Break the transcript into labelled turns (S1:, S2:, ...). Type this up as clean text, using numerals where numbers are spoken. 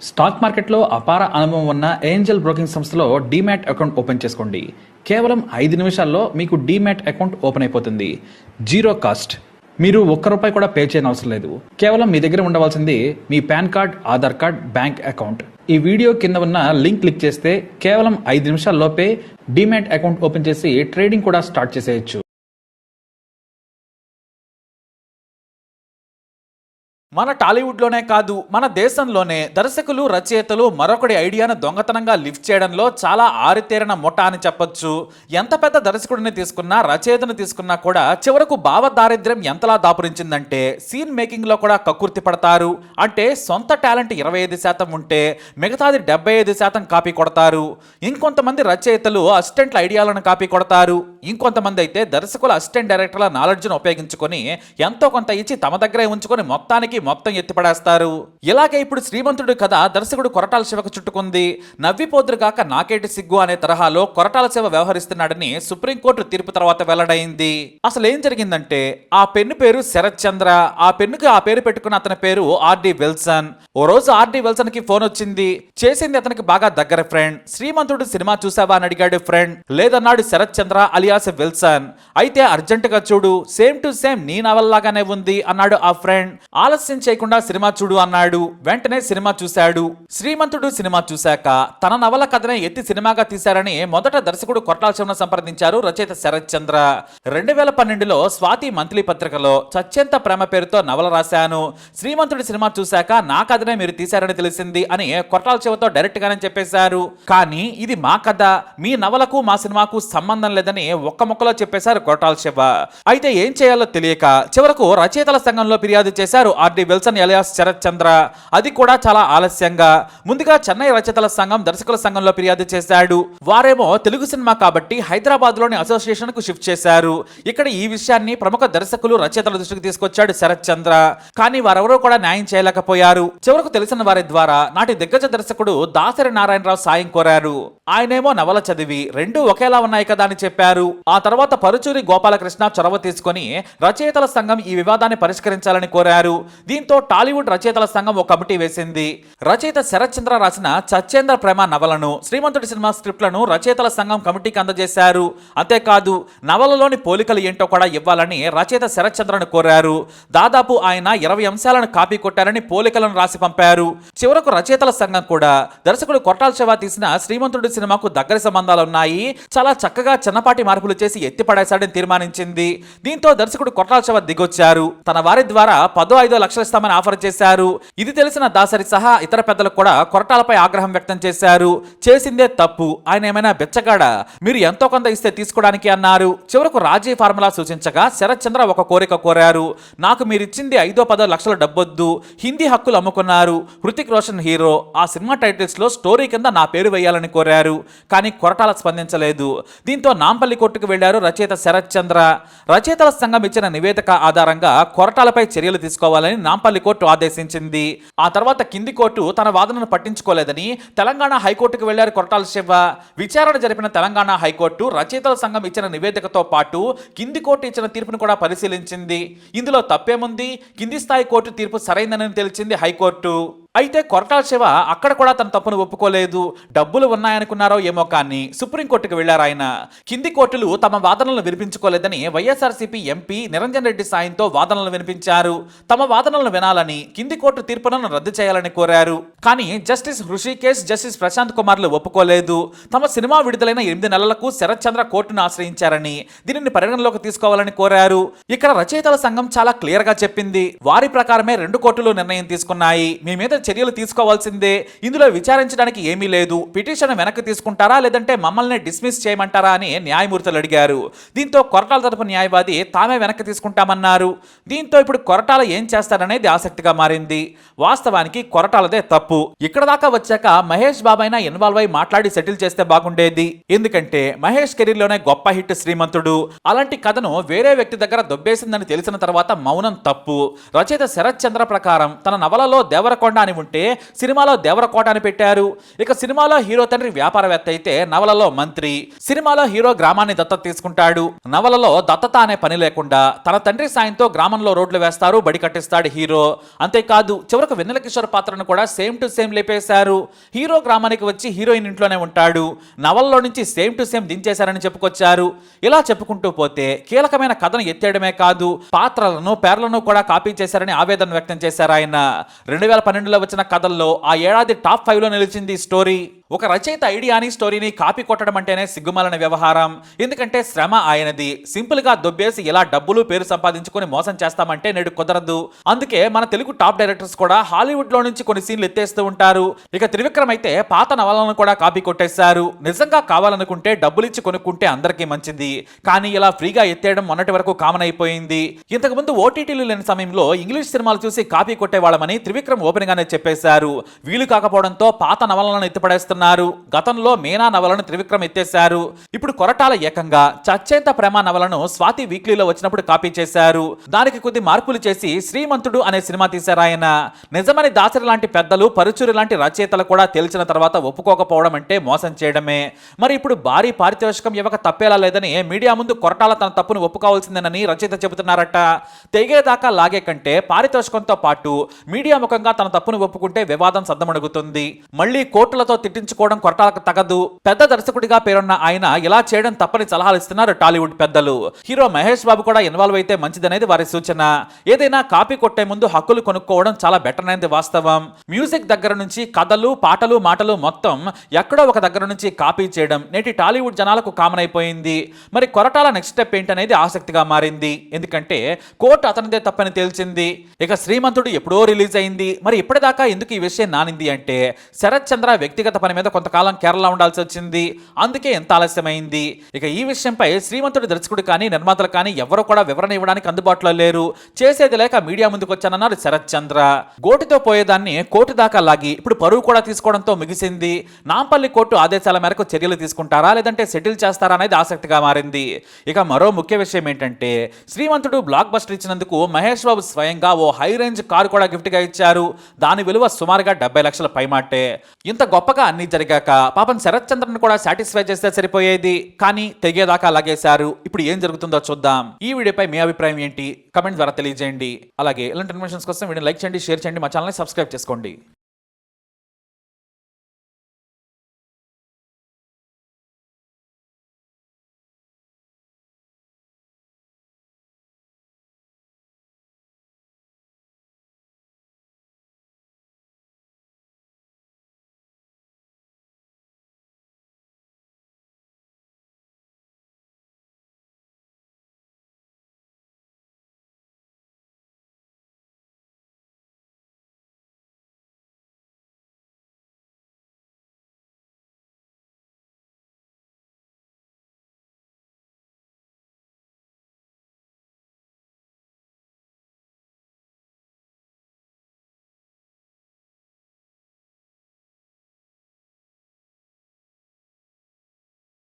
S1: Stock మార్కెట్లో అపార అనుభవం ఉన్న ఏంజల్ బ్రోకింగ్ సంస్థలో డీమ్యాట్ అకౌంట్ ఓపెన్ చేసుకోండి. కేవలం 5 నిమిషాల్లో మీకు డీమ్యాట్ అకౌంట్ ఓపెన్ అయిపోతుంది. Zero cost. మీరు ₹1 కూడా పే చేయని అవసరం లేదు. కేవలం మీ దగ్గర ఉండవలసింది మీ PAN card, Aadhaar card, bank account. ఈ వీడియో కింద ఉన్న లింక్ క్లిక్ చేస్తే కేవలం 5 నిమిషాల్లోపే డీమ్యాట్ అకౌంట్ ఓపెన్ చేసి ట్రేడింగ్ కూడా స్టార్ట్ చేసేయచ్చు.
S2: మన టాలీవుడ్లోనే కాదు, మన దేశంలోనే దర్శకులు, రచయితలు మరొకటి ఐడియాను దొంగతనంగా లిఫ్ట్ చేయడంలో చాలా ఆరితేరిన ముఠా అని చెప్పొచ్చు. ఎంత పెద్ద దర్శకుడిని తీసుకున్నా, రచయితను తీసుకున్నా కూడా చివరకు భావ దారిద్ర్యం ఎంతలా దాపురించిందంటే సీన్ మేకింగ్లో కూడా కక్కుర్తి పడతారు. అంటే సొంత టాలెంట్ 25% ఉంటే మిగతాది 75% కాపీ కొడతారు. ఇంకొంతమంది రచయితలు అసిస్టెంట్ల ఐడియాలను కాపీ కొడతారు. ఇంకొంతమంది అయితే దర్శకుల అసిస్టెంట్ డైరెక్టర్ల నాలెడ్జ్ను ఉపయోగించుకొని ఎంతో కొంత ఇచ్చి తమ దగ్గరే ఉంచుకొని మొత్తం ఎత్తిపడేస్తారు. ఇలాగే ఇప్పుడు శ్రీమంతుడి కథ దర్శకుడు కొరటాల శివకు చుట్టుకుంది. నవ్విపోదురు గాక నాకేటి సిగ్గు అనే తరహాలో కొరటాల శివ వ్యవహరిస్తున్నాడని సుప్రీంకోర్టు తీర్పు తర్వాత వెల్లడైంది. అసలు ఏం జరిగిందంటే, ఆ పెన్ను పేరు శరత్ చంద్ర. ఆ పెన్నుకి ఆ పేరు పెట్టుకున్న అతని పేరు ఆర్డి విల్సన్. ఓ రోజు ఆర్డి విల్సన్ కి ఫోన్ వచ్చింది. చేసింది అతనికి బాగా దగ్గర ఫ్రెండ్. శ్రీమంతుడు సినిమా చూసావా అని అడిగాడు ఫ్రెండ్. లేదన్నాడు శరత్ చంద్ర అలియాస్ విల్సన్. అయితే అర్జెంటుగా చూడు, సేమ్ టు సేమ్ నీ నవల్లాగానే ఉంది అన్నాడు ఆ ఫ్రెండ్. ఆలస్యం చేయకుండా సినిమా చూడు అన్నాడు. వెంటనే సినిమా చూశాడు. శ్రీమంతుడు సినిమా చూశాక తన నవల కథనే ఎత్తి సినిమాగా తీశారని మొదట దర్శకుడు కొరటాల శివను సంప్రదించారు రచయిత శరత్ చంద్ర. 2012లో స్వాతి మంత్లీ పత్రికలో చచ్చెంత ప్రేమ పేరుతో నవల రాశాను. శ్రీమంతుడి సినిమా చూశాక నా కథనే మీరు తీశారని తెలిసింది అని కొరటాల శివతో డైరెక్ట్ గానే చెప్పేశారు. కానీ ఇది మా కథ, మీ నవలకు మా సినిమాకు సంబంధం లేదని ఒక్క ముక్కలో చెప్పేశారు కొరటాల శివ. అయితే ఏం చేయాలో తెలియక చివరకు రచయితల సంఘంలో ఫిర్యాదు చేశారు ఆర్డి విల్సన్ ఎలియాస్ శరత్ చంద్ర. అది కూడా చాలా ఆలస్యంగా. ముందుగా చెన్నై రచయితల సంఘం, దర్శకుల సంఘంలో ఫిర్యాదు చేశాడు. వారేమో తెలుగు సినిమా కాబట్టి హైదరాబాద్ లోని అసోసియేషన్ కు షిఫ్ట్ చేశారు. ఇక్కడ ఈ విషయాన్ని ప్రముఖ దర్శకులు, రచయితల దృష్టికి తీసుకొచ్చాడు శరత్ చంద్ర. కానీ వారెవరూ కూడా న్యాయం చేయలేకపోయారు. చివరకు తెలిసిన వారి ద్వారా నాటి దిగ్గజ దర్శకుడు దాసరి నారాయణరావు సాయం కోరారు. ఆయనేమో నవల చదివి రెండూ ఒకేలా ఉన్నాయి కదా అని చెప్పారు. ఆ తర్వాత పరుచూరి గోపాలకృష్ణ చొరవ తీసుకొని రచయితల సంఘం ఈ వివాదాన్ని పరిష్కరించాలని కోరారు. దీంతో టాలీవుడ్ రచయితల సంఘం ఒక కమిటీ వేసింది. రచయిత శరత్ చంద్ర రాసిన చచ్చేంద్ర ప్రేమ నవలను, శ్రీమంతుడి సినిమా స్క్రిప్ట్లను రచయితల సంఘం కమిటీకి అందజేశారు. అంతేకాదు నవలలోని పోలికలు ఏంటో కూడా ఇవ్వాలని రచయిత శరత్ చంద్రను కోరారు. దాదాపు ఆయన 20 అంశాలను కాపీ కొట్టారని పోలికలను రాసి పంపారు. చివరకు రచయితల సంఘం కూడా దర్శకుడు కొరటాల శివ తీసిన శ్రీమంతుడి సినిమాకు దగ్గర సంబంధాలు ఉన్నాయి, చాలా చక్కగా చిన్నపాటి మార్పులు చేసి ఎత్తిపడేశాడని తీర్మానించింది. దీంతో దర్శకుడు కొరటాల శివ దిగొచ్చారు. తన వారి ద్వారా 10-15 లక్షలు ఇస్తామని ఆఫర్ చేశారు. ఇది తెలిసిన దాసరి సహా ఇతర పెద్దలు కూడా కొరటాలపై ఆగ్రహం వ్యక్తం చేశారు. చేసిందే తప్పు, ఆయన ఏమైనా బెచ్చగాడా, మీరు ఎంతో కొంత ఇస్తే తీసుకోవడానికి అన్నారు. చివరకు రాజీ ఫార్ములా సూచించగా శరత్ చంద్ర ఒక కోరిక కోరారు. నాకు మీరిచ్చింది 5-10 లక్షల డబ్బొద్దు, హిందీ హక్కులు అమ్ముకున్నారు, హృతిక్ రోషన్ హీరో, ఆ సినిమా టైటిల్స్ లో స్టోరీ కింద నా పేరు వేయాలని కోరారు. కానీ కొరటాల స్పందించలేదు. దీంతో నాంపల్లి కోర్టుకు వెళ్లారు రచయిత శరత్ చంద్ర. రచయితల సంఘం ఇచ్చిన నివేదిక ఆధారంగా కొరటాలపై చర్యలు తీసుకోవాలని నాంపల్లి కోర్టు ఆదేశించింది. ఆ తర్వాత కింది కోర్టు తన వాదనను పట్టించుకోలేదని తెలంగాణ హైకోర్టుకు వెళ్లారు కొరటాల శివ. విచారణ జరిపిన తెలంగాణ హైకోర్టు రచయితల సంఘం ఇచ్చిన నివేదికతో పాటు కింది కోర్టు ఇచ్చిన తీర్పును కూడా పరిశీలించింది. ఇందులో తప్పేముంది, కింది స్థాయి కోర్టు తీర్పు సరైందని తెలిసింది హైకోర్టు. అయితే కొరటాల శివ అక్కడ కూడా తన తప్పును ఒప్పుకోలేదు. డబ్బులు ఉన్నాయనుకున్నారో ఏమో కానీ సుప్రీంకోర్టుకు వెళ్లారు ఆయన. కింది కోర్టులు తమ వాదనలను వినిపించుకోలేదని వైఎస్ఆర్సీపీ ఎంపీ నిరంజన్ రెడ్డి సాయంతో వాదనలు వినిపించారు. తమ వాదనలను వినాలని, కింది కోర్టు తీర్పులను రద్దు చేయాలని కోరారు. కానీ జస్టిస్ హృషికేశ్, జస్టిస్ ప్రశాంత్ కుమార్లు ఒప్పుకోలేదు. తమ సినిమా విడుదలైన 8 నెలలకు శరత్ చంద్ర కోర్టును ఆశ్రయించారని, దీనిని పరిగణలోకి తీసుకోవాలని కోరారు. ఇక్కడ రచయితల సంఘం చాలా క్లియర్ గా చెప్పింది. వారి ప్రకారమే 2 కోర్టులు నిర్ణయం తీసుకున్నాయి. మీ మీద చర్యలు తీసుకోవాల్సిందే, ఇందులో విచారించడానికి ఏమీ లేదు, పిటిషన్ వెనక్కి తీసుకుంటారా లేదంటే మమ్మల్ని డిస్మిస్ చేయమంటారా అని న్యాయమూర్తులు అడిగారు. దీంతో కొరటాల తరపు న్యాయవాది తామే వెనక్కి తీసుకుంటామన్నారు. దీంతో ఇప్పుడు కొరటాల ఏం చేస్తారనేది ఆసక్తిగా మారింది. వాస్తవానికి కొరటాలదే తప్పు. ఇక్కడ దాకా వచ్చాక మహేష్ బాబైనా ఇన్వాల్వ్ అయి మాట్లాడి సెటిల్ చేస్తే బాగుండేది. ఎందుకంటే మహేష్ కెరీర్ లోనే గొప్ప హిట్ శ్రీమంతుడు. అలాంటి కథను వేరే వ్యక్తి దగ్గర దొబ్బేసిందని తెలిసిన తర్వాత మౌనం తప్పు. రచయిత శరత్ చంద్ర ప్రకారం తన నవలలో దేవరకొండ అని ఉంటే సినిమాలో దేవరకోట అని పెట్టారు. ఇక సినిమాలో హీరో తండ్రి వ్యాపారవేత్త అయితే నవలలో మంత్రి. సినిమాలో హీరో గ్రామాన్ని దత్తత తీసుకుంటాడు. నవలలో దత్తత అనే పని లేకుండా తన తండ్రి సాయంతో గ్రామంలో రోడ్లు వేస్తారు, బడి కట్టిస్తాడు హీరో. అంతేకాదు చివరకు వెన్నెల కిషోర్ పాత్రను కూడా సేమ్ టు సేమ్ లేపేశారు. హీరో గ్రామానికి వచ్చి హీరోయిన్ ఇంట్లోనే ఉంటాడు. నవల్లో నుంచి సేమ్ టు సేమ్ దించేశారని చెప్పుకొచ్చారు. ఇలా చెప్పుకుంటూ పోతే కీలకమైన కథను ఎత్తేయడమే కాదు, పాత్రలను పేర్లను కూడా కాపీ చేశారని ఆవేదన వ్యక్తం చేశారు ఆయన. 2012లో వచ్చిన కథల్లో ఆ ఏడాది టాప్ 5లో నిలిచింది ఈ స్టోరీ. ఒక రచయిత ఐడియాని స్టోరీని కాపీ కొట్టడం అంటేనే సిగ్గుమాలిన వ్యవహారం. ఎందుకంటే శ్రమ ఆయనది. సింపుల్ గా దొబ్బేసి ఇలా డబ్బులు పేరు సంపాదించుకొని మోసం చేస్తామంటే నేడు కుదరదు. అందుకే మన తెలుగు టాప్ డైరెక్టర్స్ కూడా హాలీవుడ్ లో నుంచి కొన్ని సీన్లు ఎత్తేస్తూ ఉంటారు. ఇక త్రివిక్రమ్ అయితే పాత నవలను కూడా కాపీ కొట్టేశారు. నిజంగా కావాలనుకుంటే డబ్బులిచ్చి కొనుక్కుంటే అందరికీ మంచిది, కానీ ఇలా ఫ్రీగా ఎత్తేయడం మొన్నటి వరకు కామన్ అయిపోయింది. ఇంతకు ముందు ఓటీటీలు లేని సమయంలో ఇంగ్లీష్ సినిమాలు చూసి కాపీ కొట్టేవాళ్ళమని త్రివిక్రమ్ ఓపెన్ గానే చెప్పేశారు. వీలు కాకపోవడంతో పాత నవలను ఎత్తిపడేస్తున్నారు. గతంలో మీనా నవలను త్రివిక్రమ్ ఎత్తేశారు. ఇప్పుడు కొరటాల ఏకంగా చచ్చేంత ప్రేమ నవలను స్వాతి వీక్లీలో వచ్చినప్పుడు కాపీ చేశారు. దానికి కొద్ది మార్పులు చేసి శ్రీమంతుడు అనే సినిమా తీశారు ఆయన. నిజమని దాసరి లాంటి పెద్దలు, పరుచూరి లాంటి రచయితలు కూడా తెలిసిన తర్వాత ఒప్పుకోకపోవడం అంటే మోసం చేయడమే. మరి ఇప్పుడు భారీ పారితోషికం ఇవ్వక తప్పేలా లేదని మీడియా ముందు కొరటాల తన తప్పును ఒప్పుకోవాల్సిందేనని రచయిత చెబుతున్నారట. తెగేదాకా లాగే కంటే పారితోషికంతో పాటు మీడియా ముఖంగా తన తప్పును ఒప్పుకుంటే వివాదం సద్దమణుగుతుంది. మళ్ళీ కోర్టులతో తిట్టించుకోవడం కొరటాలకు తగదు. పెద్ద దర్శకుడిగా పేరున్న ఆయన ఇలా చేయడం తప్పని సలహాలు ఇస్తున్నారు టాలీవుడ్ పెద్దలు. హీరో మహేష్ బాబు కూడా ఇన్వాల్వ్ అయితే మంచిదనేది వారి సూచన. ఏదైనా కాపీ కొట్టే ముందు హక్కులు కొనుక్కోవడం చాలా బెటర్ అనేది వాస్తవం. మ్యూజిక్ దగ్గర నుంచి కథలు, పాటలు, మాటలు మొత్తం ఎక్కడో ఒక దగ్గర నుంచి కాపీ చేయడం నేటి టాలీవుడ్ జనాలకు కామన్ అయిపోయింది. మరి కొరటాల నెక్స్ట్ స్టెప్ ఏంటనేది ఆసక్తిగా మారింది. ఎందుకంటే కోర్టు అతనిదే తప్పని తేల్చింది. ఇక శ్రీమంతుడు ఎప్పుడో రిలీజ్ అయింది. మరి ఇప్పటిదాకా ఎందుకు ఈ విషయం నానింది అంటే శరత్ చంద్ర వ్యక్తిగత పని మీద కొంతకాలం కేరళ ఉండాల్సి వచ్చింది. అందుకే ఎంత ఆలస్యమైంది. ఇక ఈ విషయంపై శ్రీమంతుడి దర్శకుడు కానీ నిర్మాతలు కానీ ఎవరు కూడా వివరణ ఇవ్వడానికి అందుబాటులో లేరు. చేసేది లేక మీడియా ముందుకు వచ్చానన్నారు శరత్ చంద్ర. గోటితో పోయేదాన్ని కోర్టు దాకా లాగి ఇప్పుడు పరువు కూడా తీసుకోవడంతో ముగిసింది. నాంపల్లి కోర్టు ఆదేశాల మేరకు చర్యలు తీసుకుంటారా లేదంటే సెటిల్ చేస్తారా అనేది ఆసక్తిగా మారింది. ఇక మరో ముఖ్య విషయం ఏంటంటే శ్రీమంతుడు బ్లాక్ బస్టర్ ఇచ్చినందుకు మహేష్ బాబు స్వయంగా ఓ హై రేంజ్ కారు కూడా గిఫ్ట్ గా ఇచ్చారు. దాని విలువ సుమారుగా 70 లక్షల పైమాటే. ఇంత గొప్పగా అన్ని జరిగాక పాపం శరత్ చంద్రను కూడా సాటిస్ఫై చేస్తే సరిపోయేది, కానీ తెగేదాకా లాగేశారు. ఇప్పుడు ఏం జరుగుతుందో చూద్దాం. ఈ వీడియోపై మీ అభిప్రాయం ఏంటి? కమెంట్ ద్వారా తెలియజేయండి. అలాగే ఇలాంటి ఇన్ఫర్మేషన్స్ కోసం వీడియో లైక్ చేయండి, షేర్ చేయండి, మా ఛానల్ని సబ్స్క్రైబ్ చేసుకోండి.